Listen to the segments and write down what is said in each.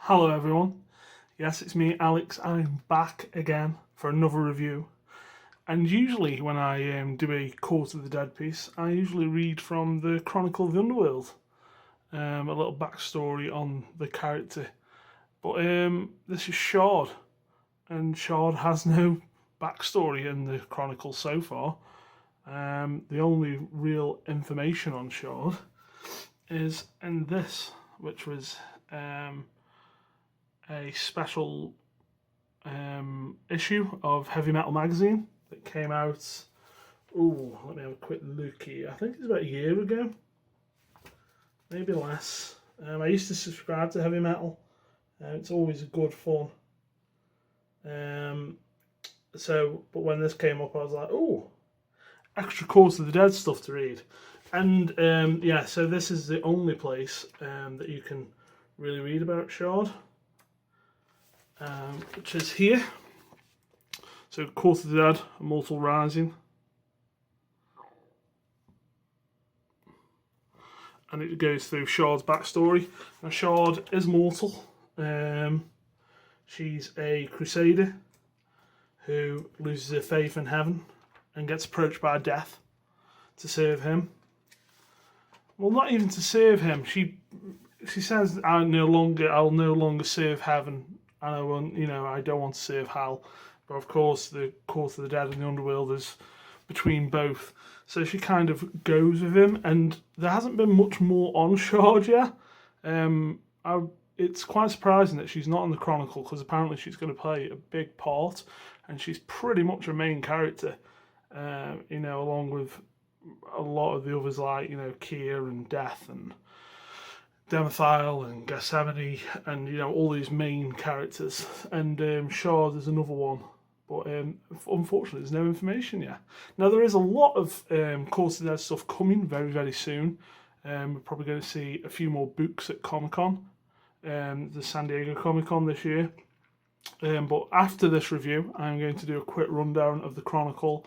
Hello everyone, yes it's me Alex, I'm back again for another review. And usually when I do a Court of the Dead piece, I usually read from the Chronicle of the Underworld, a little backstory on the character. But this is Shard, and Shard has no backstory in the Chronicle so far. The only real information on Shard is in this, which was a special issue of Heavy Metal magazine that came out. Oh, let me have a quick look here. I think it's about a year ago, maybe less. I used to subscribe to Heavy Metal. It's always good fun. But when this came up, I was like, oh, extra Court of the Dead stuff to read. And yeah, so this is the only place that you can really read about Shard. Which is here. So Court of the Dead, Immortal Rising. And it goes through Shard's backstory. Now Shard is mortal. She's a crusader who loses her faith in heaven and gets approached by death to serve him. Well, not even to serve him. She says, I'll no longer serve heaven. And I don't want to serve hell. But of course, the Court of the Dead and the Underworld is between both. So she kind of goes with him, and there hasn't been much more on Shard yet. It's quite surprising that she's not in the Chronicle, because apparently she's going to play a big part, and she's pretty much a main character, along with a lot of the others like, Kier and Death and Demethyle and Gethsemane and all these main characters, and Shard is another one, but unfortunately there's no information yet. Now there is a lot of Court of the Dead stuff coming very, very soon. We're probably going to see a few more books at Comic-Con, the San Diego Comic-Con this year. But after this review, I'm going to do a quick rundown of the Chronicle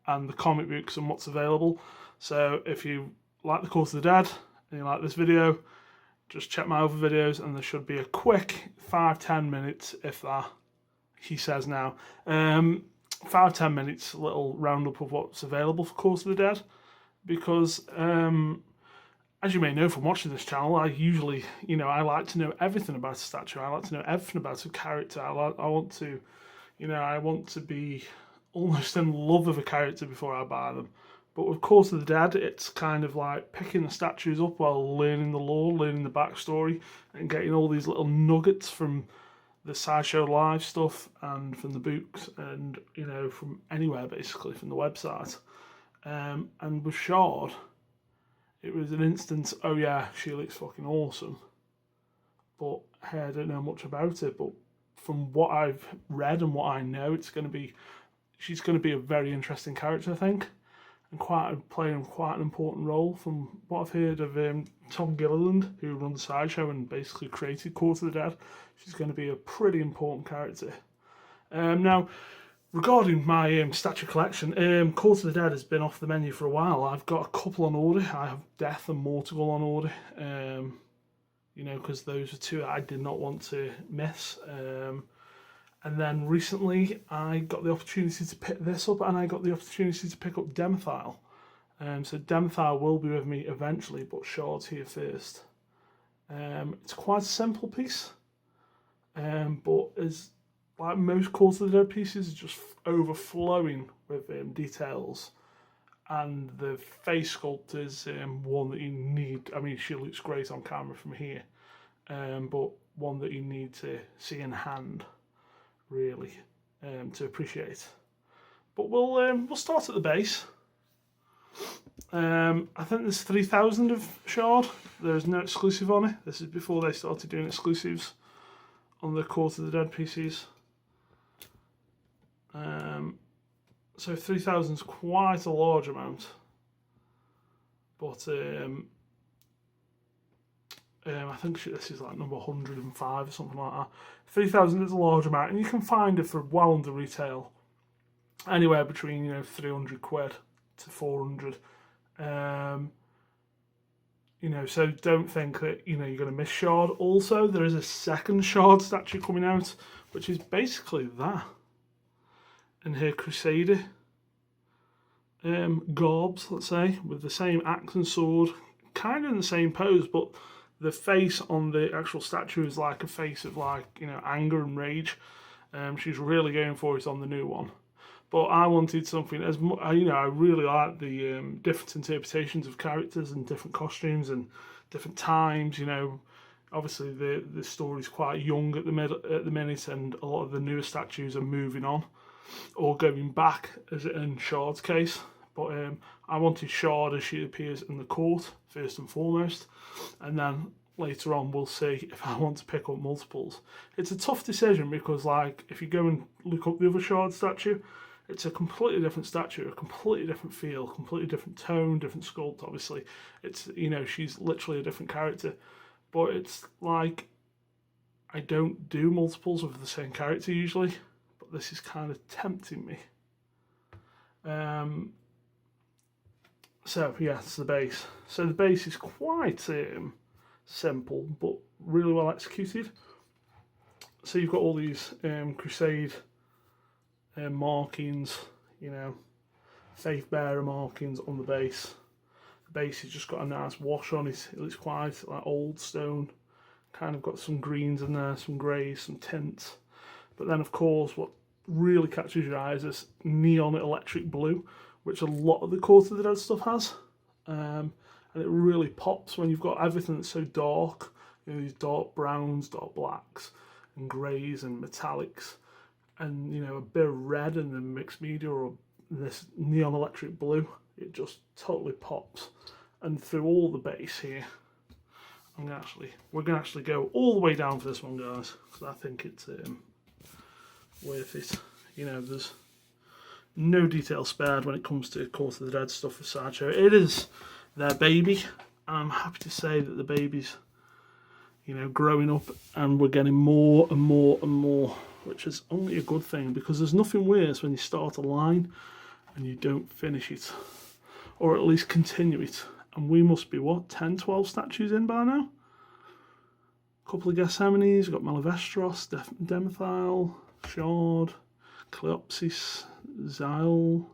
and the comic books and what's available. So if you like the Court of the Dead and you like this video, just check my other videos, and there should be a quick 5-10 minutes, if that, he says now. 5-10 minutes, little roundup of what's available for Court of the Dead. Because, as you may know from watching this channel, I usually, I like to know everything about a statue. I like to know everything about a character. I want to be almost in love with a character before I buy them. But with Court of the Dead, it's kind of like picking the statues up while learning the lore, learning the backstory, and getting all these little nuggets from the Sideshow Live stuff and from the books and, from anywhere basically, from the website. And with Shard, it was an instant, oh yeah, she looks fucking awesome. But hey, I don't know much about it, but from what I've read and what I know, she's going to be a very interesting character, I think. And playing quite an important role from what I've heard of Tom Gilliland, who runs Sideshow and basically created Court of the Dead. She's going to be a pretty important character. Now, regarding my statue collection, Court of the Dead has been off the menu for a while. I've got a couple on order. I have Death and Mortal on order, because those are two that I did not want to miss. And then recently I got the opportunity to pick this up, and I got the opportunity to pick up Demethyle. So Demethyle will be with me eventually, but Shard's here first. It's quite a simple piece, but as like most Court of the Dead pieces, it's just overflowing with details. And the face sculpt is one that you need. I mean, she looks great on camera from here, but one that you need to see in hand, really, to appreciate. But we'll start at the base. I think there's 3,000 of Shard. There's no exclusive on it. This is before they started doing exclusives on the Court of the Dead PCs. So 3,000 is quite a large amount. But I think this is like number 105 or something like that. 3,000 is a large amount, and you can find it for well under retail, anywhere between 300 quid to 400. You know, so don't think that, you know, you're going to miss Shard. Also, there is a second Shard statue coming out, which is basically that. In her Crusader garbs, let's say, with the same axe and sword, kind of in the same pose, but the face on the actual statue is like a face of, like, you know, anger and rage. She's really going for it on the new one. But I wanted something as you know, I really like the different interpretations of characters and different costumes and different times. You know, obviously the story's quite young at the minute, and a lot of the newer statues are moving on or going back, as in Shard's case. But I wanted Shard as she appears in the court first and foremost, and then later on we'll see if I want to pick up multiples. It's a tough decision because, like, if you go and look up the other Shard statue, it's a completely different statue, a completely different feel, completely different tone, different sculpt, obviously. It's, you know, she's literally a different character. But it's like, I don't do multiples of the same character usually, but this is kind of tempting me. So, yeah, it's the base. So the base is quite simple, but really well executed. So you've got all these Crusade markings, you know, faith bearer markings on the base. The base has just got a nice wash on it. It looks quite like old stone. Kind of got some greens in there, some greys, some tints. But then, of course, what really catches your eye is this neon electric blue, which a lot of the Court of the Dead stuff has. And it really pops when you've got everything that's so dark. You know, these dark browns, dark blacks, and greys and metallics. And, you know, a bit of red and then mixed media or this neon electric blue, it just totally pops. And through all the base here, we're gonna actually go all the way down for this one, guys, because I think it's worth it. You know, there's no detail spared when it comes to Court of the Dead stuff for Sideshow. It is their baby, and I'm happy to say that the baby's, you know, growing up, and we're getting more and more and more, which is only a good thing, because there's nothing worse when you start a line and you don't finish it, or at least continue it. And we must be, what, 10, 12 statues in by now? A couple of Gethsemanes, we've got Malivestros, Demethyl, Shard, Cleopsis, Xyle.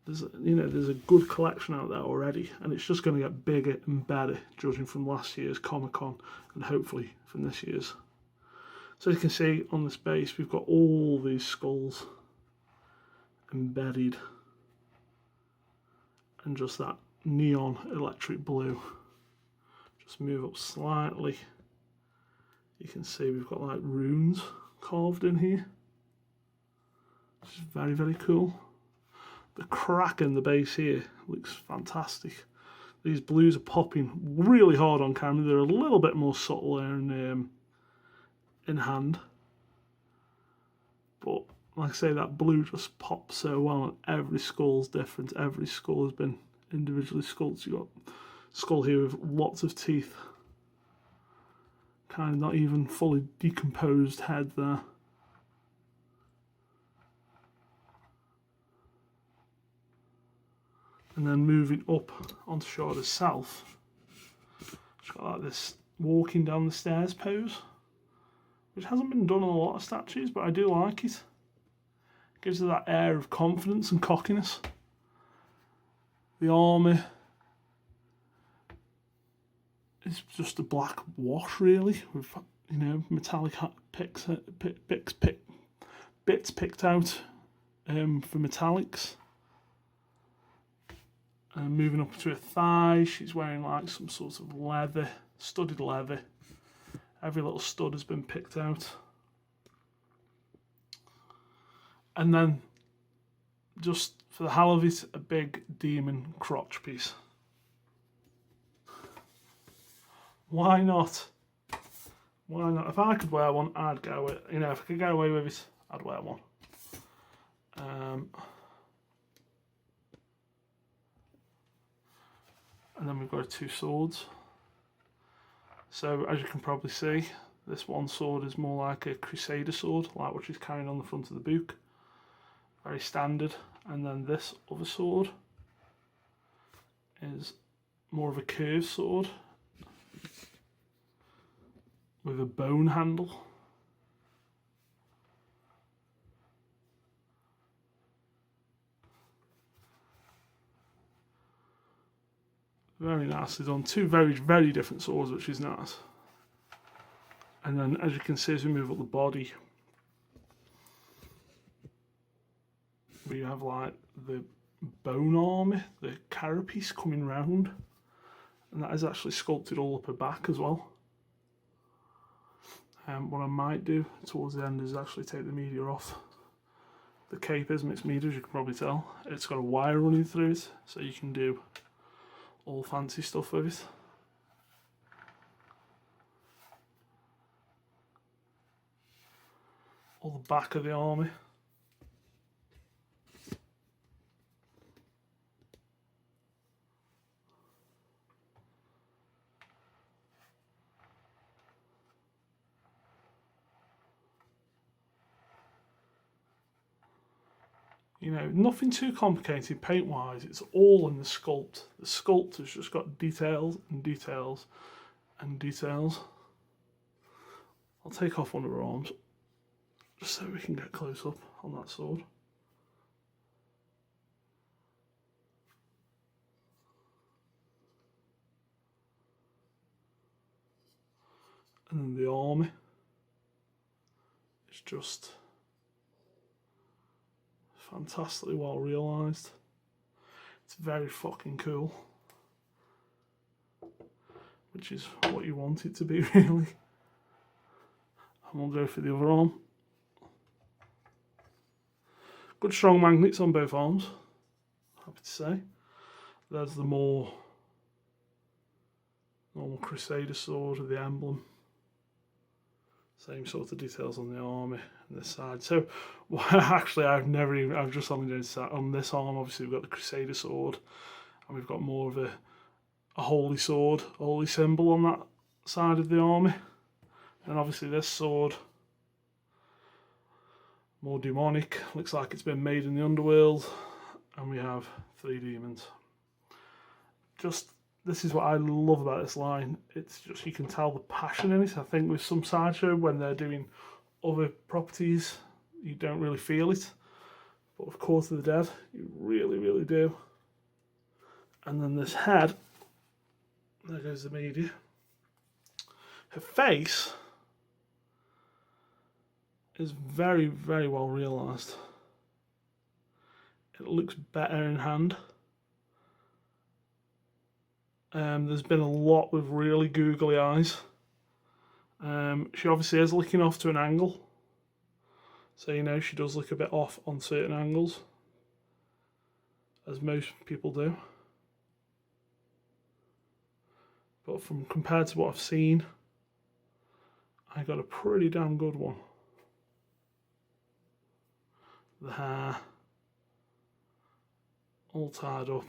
There's a good collection out there already, and it's just going to get bigger and better, judging from last year's Comic-Con and hopefully from this year's. So as you can see on this base, we've got all these skulls embedded, and just that neon electric blue. Just move up slightly. You can see we've got like runes carved in here, which is very, very cool. The crack in the base here looks fantastic. These blues are popping really hard on camera. They're a little bit more subtle in hand. But like I say, that blue just pops so well, and every skull's different. Every skull has been individually sculpted. You've got a skull here with lots of teeth. Kind of not even fully decomposed head there. And then moving up onto Shard herself, she's got like this walking down the stairs pose, which hasn't been done on a lot of statues, but I do like it. Gives her that air of confidence and cockiness. The armour is just a black wash, really, with, you know, metallic bits picked out for metallics. And moving up to her thigh, she's wearing like some sort of leather, studded leather. Every little stud has been picked out. And then, just for the hell of it, a big demon crotch piece. Why not? Why not? If I could wear one, I'd go with, you know, if I could get away with it, I'd wear one. And then we've got 2 swords. So as you can probably see, this one sword is more like a Crusader sword, like what she's carrying on the front of the book. Very standard. And then this other sword is more of a curved sword with a bone handle. Very nicely done. Two very, very different swords, which is nice. And then, as you can see, as we move up the body, we have like the bone army, the carapace coming round, and that is actually sculpted all up her back as well. What I might do towards the end is actually take the media off. The cape is mixed media, as you can probably tell. It's got a wire running through it, so you can do all fancy stuff with it. All the back of the army. You know, nothing too complicated paint-wise. It's all in the sculpt. The sculpt has just got details and details and details. I'll take off one of her arms just so we can get close up on that sword. And then the army. It's just fantastically well realised. It's very fucking cool. Which is what you want it to be, really. And we'll go for the other arm. Good strong magnets on both arms, happy to say. There's the more normal Crusader sword with the emblem. Same sort of details on the army and this side. So, well, actually, I've just only noticed that on this arm. Obviously, we've got the Crusader sword, and we've got more of a holy sword, a holy symbol on that side of the army. And obviously, this sword, more demonic. Looks like it's been made in the underworld, and we have 3 demons. This is what I love about this line. It's just, you can tell the passion in it. I think with some Sideshow, when they're doing other properties, you don't really feel it. But with Court of the Dead, you really, really do. And then this head, there goes the media. Her face is very, very well realised. It looks better in hand. There's been a lot with really googly eyes. She obviously is looking off to an angle. So, you know, she does look a bit off on certain angles, as most people do. But compared to what I've seen, I got a pretty damn good one. The hair, all tied up.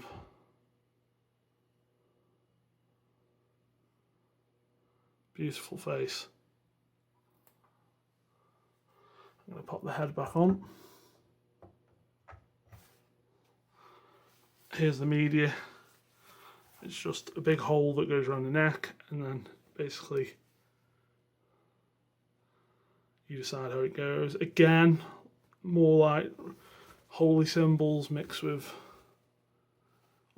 Beautiful face. I'm going to pop the head back on. Here's the media. It's just a big hole that goes around the neck, and then basically you decide how it goes. Again, more like holy symbols mixed with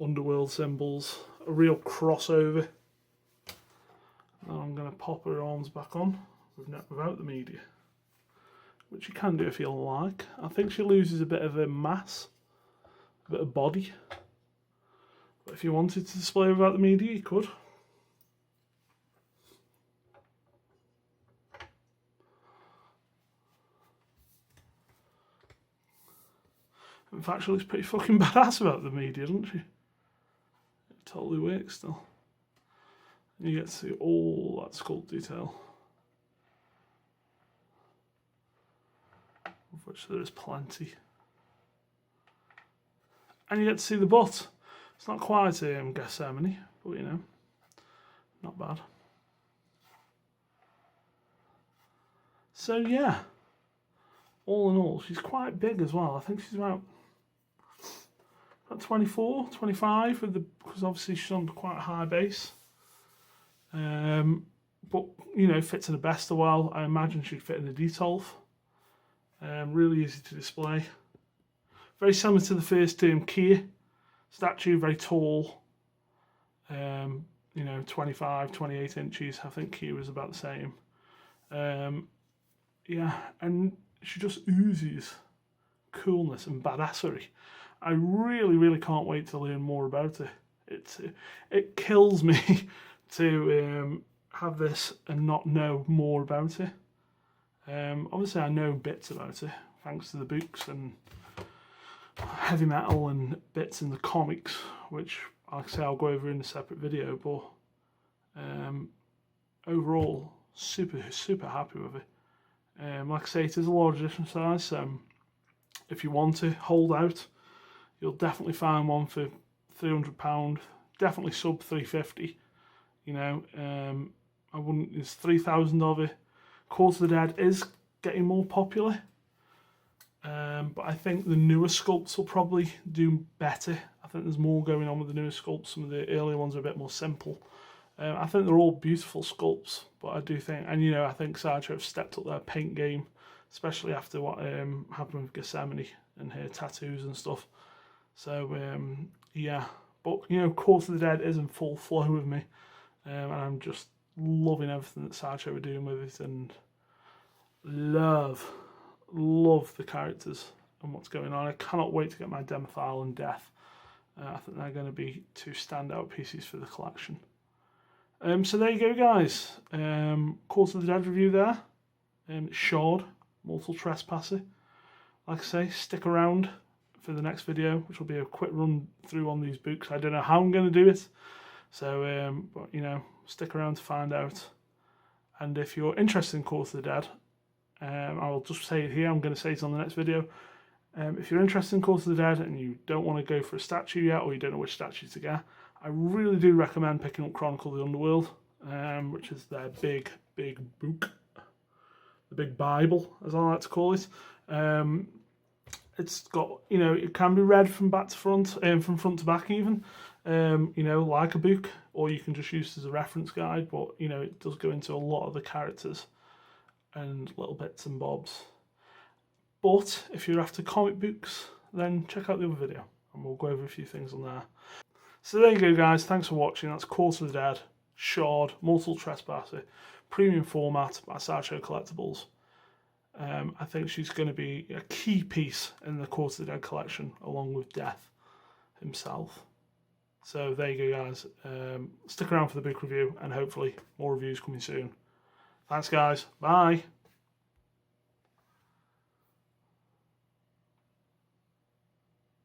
underworld symbols. A real crossover. Now I'm going to pop her arms back on without the media, which you can do if you like. I think she loses a bit of a mass, a bit of body. But if you wanted to display without the media, you could. In fact, she looks pretty fucking badass without the media, doesn't she? It totally works still. You get to see all that sculpt detail, of which there is plenty. And you get to see the butt. It's not quite Gethsemane, but you know, not bad. So yeah, all in all, she's quite big as well. I think she's about about 24, 25 with because obviously she's on quite a high base. But you know, fits in a Besta well. I imagine she'd fit in a Detolf. Really easy to display. Very similar to the first Kia statue, very tall. You know, 25, 28 inches. I think Kia was about the same. Yeah, and she just oozes coolness and badassery. I really can't wait to learn more about it. It kills me to have this and not know more about it. Obviously I know bits about it thanks to the books and heavy metal and bits in the comics, which like I say I'll go over in a separate video, but overall super happy with it. Like I say, it is a large edition size, so if you want to hold out, you'll definitely find one for £300, definitely sub 350. You know, I wouldn't. There's 3,000 of it. Call to the Dead is getting more popular, but I think the newer sculpts will probably do better. I think there's more going on with the newer sculpts. Some of the earlier ones are a bit more simple. I think they're all beautiful sculpts, but I do think, and you know, I think Sideshow have stepped up their paint game, especially after what happened with Gethsemane and her tattoos and stuff. So yeah, but you know, Call to the Dead is in full flow with me, and I'm just loving everything that Sideshow are doing with it, and love the characters and what's going on. I cannot wait to get my Demophile and Death. I think they're going to be two standout pieces for the collection. So there you go, guys. Call to the Dead review there. Shard, Mortal Trespasser. Like I say, stick around for the next video, which will be a quick run through on these books. I don't know how I'm going to do it, so but you know, stick around to find out. And if you're interested in Call to the Dead, I'll just say it here. I'm going to say it on the next video. If you're interested in Call to the Dead and you don't want to go for a statue yet, or you don't know which statue to get, I really do recommend picking up Chronicle of the Underworld, which is their big book, the big Bible, as I like to call it. It's got, you know, it can be read from back to front, from front to back even, you know, like a book, or you can just use it as a reference guide, but, you know, it does go into a lot of the characters and little bits and bobs. But if you're after comic books, then check out the other video, and we'll go over a few things on there. So there you go, guys. Thanks for watching. That's Call to the Dead, Shard, Mortal Trespasser, premium format by Sideshow Collectibles. I think she's going to be a key piece in the Call to the Dead collection, along with Death himself. So there you go, guys. Stick around for the book review, and hopefully more reviews coming soon. Thanks, guys. Bye.